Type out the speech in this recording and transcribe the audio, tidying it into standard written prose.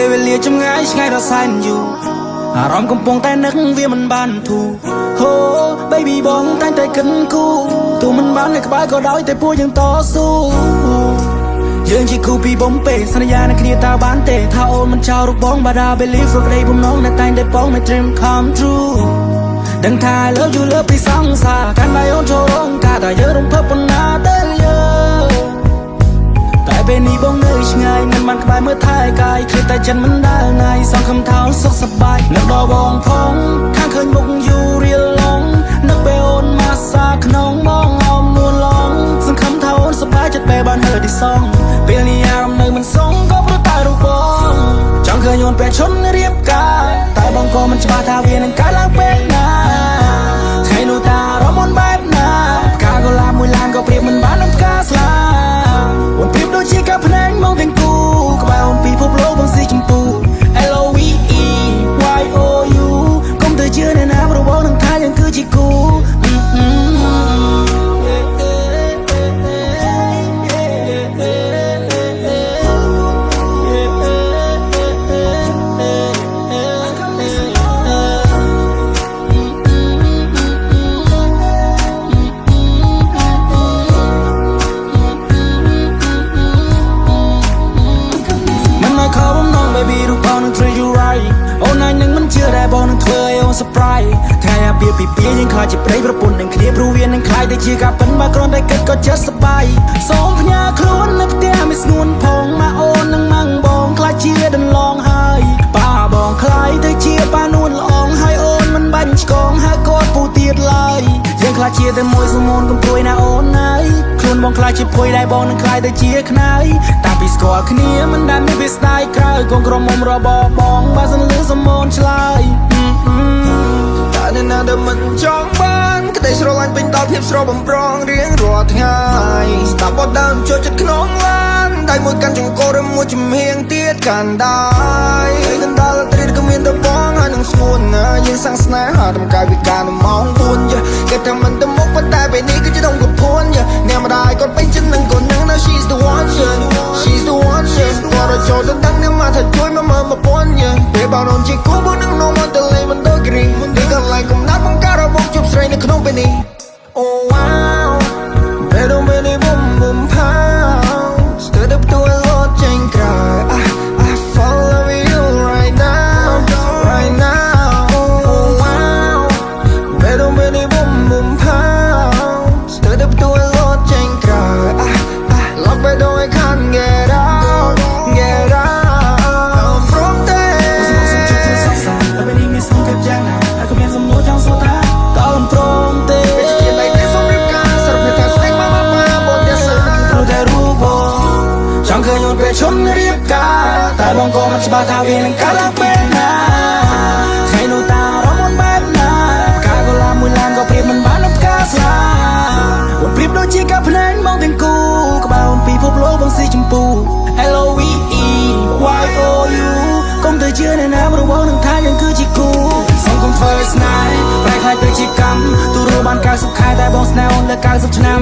ពេលវេលាចម្ងាយឆ្ងាយដល់សែនយូរអារម្មណ៍កំពុងតែនឹកវាមិនបានធូរហូ baby បងតែងតែគិតគូរទោះមិនបាននៅក្បែរក៏ដោយតែពួកយើងតស៊ូយើងជាគូពីបំពេសន្យានឹងគ្នាតើបានទេថាអូនមិនចោលរូបបងបាដា believe រកដីបំណងនៅតែងតែបង my dream come true ដឹងថា I love you លើពីសង្សារកាន់តែអូនចូលរងការតែយើងរំភើបប៉ុណ្ណាទៅយើងតែពេលនេះបងនៅឆ្ងាយមិនបានក្បែរមើលថែកាយគ្រាតែចិត្តមិនដែលងាយសងខំថោសុខសប្បាយនឹកដល់បងផងខាងឃើញមុខយូររៀលឡងនឹកពេលអូនមកសាក្នុងបងអមនួនឡងសង្ឃឹមថាអូនសប្បាយចិត្តពេលបានលើទីសងពេលនេះអារម្មណ៍នៅមិនសងក៏ព្រោះតែរូបបងចង់ឃើញអូនពេលឈុនរៀបការតែបងក៏មិនច្បាស់ថាវានឹងកើតឡើងពេលណាថ្ងៃនោះតារមនបែបណាផ្កាកុលាបមួយឡានក៏ព្រៀបមិនបាននឹងផ្កាស្លាអូនព្រៀបដូចជាកាភ្នែកមកទាំងគូក្បែរអូនពីភពលោកបងស៊ីចម្ពូ LOVE YOU កុំទៅជឿអ្នកណាព្រោះបងនឹងថាយើងគឺជាគូបងនឹងធ្វើឲ្យអូន surprise ថ្ងៃអាពាហ៍ពិពាហ៍យើងខ្លាចជាប្តីប្រពន្ធនឹងគ្នាព្រោះវានឹងខ្លាចទៅជាការពិនបើគ្រាន់តែគិតក៏ចិត្តសប្បាយសូមផ្ញើខ្លួននៅផ្ទះមិនស្ងួនផងមកអូននឹងម៉ាំងបងខ្លាចជាដន្លងហើយប៉ាបងខ្លាយទៅជាប៉ានួនល្អងហើយអូនមិនបាញ់ឆ្កងហើយគាត់ពូទៀតឡើយយើងខ្លាចជាតែមួយសមុនកុំព្រួយណាអូនហើយខ្លួនបងខ្លាចជាភួយដែរបងនឹងខ្លាយទៅជាខ្នើយតាពីស្គាល់គ្នាមិនដែលមានវាស្ដាយក្រៅកងក្រុមមុំរបបងបើសិនលឺសមូនឆ្លើយតែនៅណាដែលមិនចង់បានក្តីស្រឡាញ់ពេញដល់ភាពស្រស់បំប្រងរៀងរាល់ថ្ងៃស្ដាប់បទដើមចូលចិត្តក្នុងឡានដៃមួយកាន់ចង្កូរឬមួយជំហៀងទៀតកាន់ដែរហើយកណ្ដាលត្រៀតក៏មានតែបងហើយនឹងស្ងួនណាយើងសាំងស្នេហាតម្កាយវិការនៅម៉ោង4គេថាមិនទៅមុខប៉ុន្តែពេលនេះគឺជាដងកំភួនអ្នកម្ដាយគាត់ពេញចិត្តនឹងគាត់នឹង she's the one she's the one គាត់រចូលទៅដឹងអ្នកមកថាជួយមកមើលមកពន់ពេលបងអូនជាគូបងនឹងនោមមកទៅលេងមិនដូចគ្រីនេះក៏ឡើងកំណាត់បង្ការរបស់ជប់ស្រីនៅក្នុងពេលនេះ Oh wow ពេលដល់ពេលនេះបំបំផាស្ទើរតែផ្ទួលលោតចេញក្រៅ I follow you right now Oh wow ពេលដល់ពេលនេះបំបំផាស្ទើរតែផ្ទួលលោតចេញក្រៅ Lock my door I can't get out from there តែពេលនេះមានសំខាន់យ៉ាងណាហើយក៏មានសំណួរចង់សួរថាតើអូនព្រមទេជាដៃតែសំរៀបការសារភាពថាស្នេហ៍មកបងតែសើព្រោះតែរូបបងចង់ឃើញអូនពេលឈុនរៀបការតែបងក៏មិនច្បាស់ថាវានឹងកើតឡើងពេលណាថ្ងៃនោះតារមនបែបណាផ្កាកុលាបមួយឡានក៏ព្រៀបមិនបាននឹងផ្កាស្លាអូនព្រៀបដូចជាកាភ្នែកមកទាំងគូក្បែរអូនពីភពលោកបងស៊ីចម្ពូ LOVE YOU កុំទៅជឿអ្នកណាព្រោះបងនឹងថាយើងគឺជាគូសូមកុំធ្វើស្នេហ៍ប្រែខ្លាចទៅជាកម្មទូរបាន90ខែតែបងស្នេហ៍អូនលើ90ឆ្នាំ